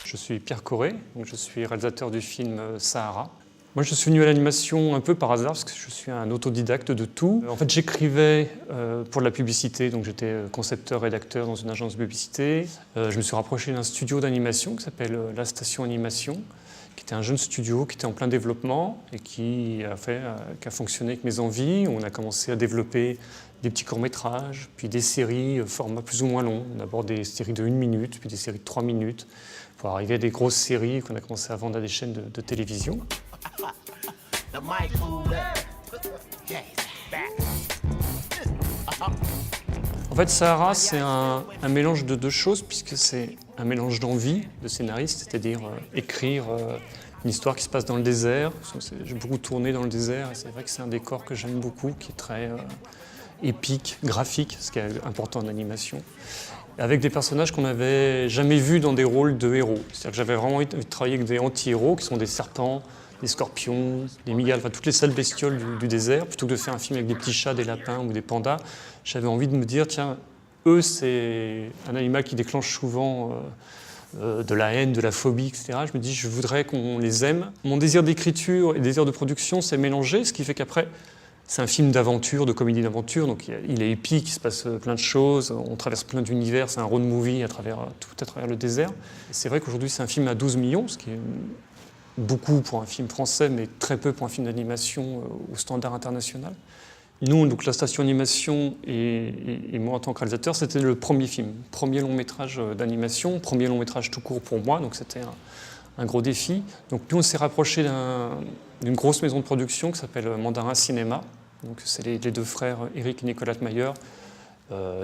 Je suis Pierre Corré, je suis réalisateur du film Sahara. Moi, je suis venu à l'animation un peu par hasard parce que je suis un autodidacte de tout. En fait, j'écrivais pour de la publicité, donc j'étais concepteur-rédacteur dans une agence de publicité. Je me suis rapproché d'un studio d'animation qui s'appelle La Station Animation, qui était un jeune studio qui était en plein développement et qui a fonctionné avec mes envies. On a commencé à développer des petits courts-métrages, puis des séries format plus ou moins long. D'abord des séries de 1 minute, puis des séries de 3 minutes, pour arriver à des grosses séries qu'on a commencé à vendre à des chaînes de télévision. En fait, Sahara, c'est un mélange de deux choses, puisque c'est un mélange d'envie de scénariste, c'est-à-dire écrire une histoire qui se passe dans le désert. J'ai beaucoup tourné dans le désert, et c'est vrai que c'est un décor que j'aime beaucoup, qui est très épique, graphique, ce qui est important en animation, avec des personnages qu'on n'avait jamais vus dans des rôles de héros. C'est-à-dire que j'avais vraiment envie de travailler avec des anti-héros, qui sont des serpents, des scorpions, des mygales, enfin toutes les sales bestioles du désert. Plutôt que de faire un film avec des petits chats, des lapins ou des pandas, j'avais envie de me dire, tiens, eux, c'est un animal qui déclenche souvent de la haine, de la phobie, etc. Je me dis, je voudrais qu'on les aime. Mon désir d'écriture et désir de production s'est mélangé, ce qui fait qu'après, c'est un film d'aventure, de comédie d'aventure, donc il est épique, il se passe plein de choses, on traverse plein d'univers, c'est un road movie à travers le désert. C'est vrai qu'aujourd'hui, c'est un film à 12 millions, ce qui est beaucoup pour un film français, mais très peu pour un film d'animation au standard international. Nous, donc la station animation et moi en tant que réalisateur, c'était le premier film, premier long métrage d'animation, premier long métrage tout court pour moi, donc c'était un gros défi. Donc nous, on s'est rapproché d'une grosse maison de production qui s'appelle Mandarin Cinéma. Donc c'est les deux frères Eric et Nicolas Mayer.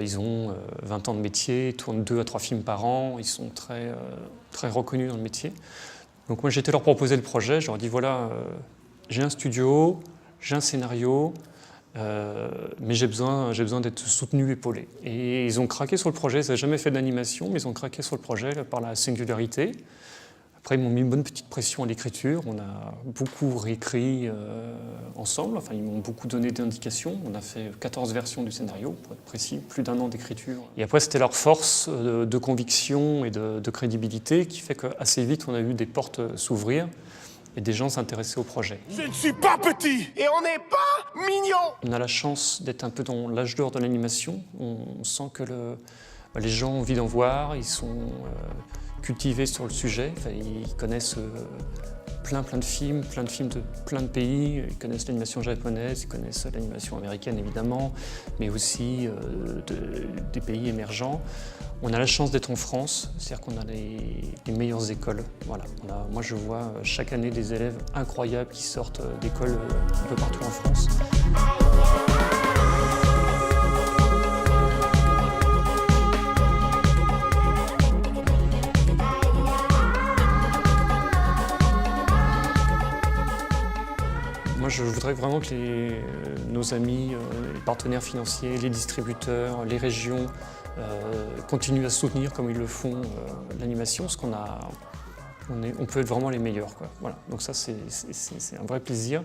Ils ont 20 ans de métier, ils tournent 2 à 3 films par an, ils sont très reconnus dans le métier. Donc moi, j'ai été leur proposer le projet, je leur ai dit, voilà, j'ai un studio, j'ai un scénario, mais j'ai besoin d'être soutenu, épaulé. Et ils ont craqué sur le projet, ils n'avaient jamais fait d'animation, mais ils ont craqué sur le projet par la singularité. Après, ils m'ont mis une bonne petite pression à l'écriture, on a beaucoup réécrit ensemble, enfin, ils m'ont beaucoup donné d'indications. On a fait 14 versions du scénario, pour être précis, plus d'1 an d'écriture. Et après, c'était leur force de conviction et de crédibilité qui fait qu'assez vite, on a eu des portes s'ouvrir et des gens s'intéresser au projet. Je ne suis pas petit et on n'est pas mignon. On a la chance d'être un peu dans l'âge d'or de l'animation. On sent que les gens ont envie d'en voir, ils sont cultivés sur le sujet, enfin, ils connaissent plein de films de plein de pays, ils connaissent l'animation japonaise, ils connaissent l'animation américaine évidemment, mais aussi des pays émergents. On a la chance d'être en France, c'est-à-dire qu'on a les meilleures écoles. Voilà. Moi je vois chaque année des élèves incroyables qui sortent d'écoles un peu partout en France. Moi, je voudrais vraiment que nos amis, les partenaires financiers, les distributeurs, les régions continuent à soutenir comme ils le font l'animation, parce qu'on peut être vraiment les meilleurs, quoi. Voilà. Donc ça, c'est un vrai plaisir.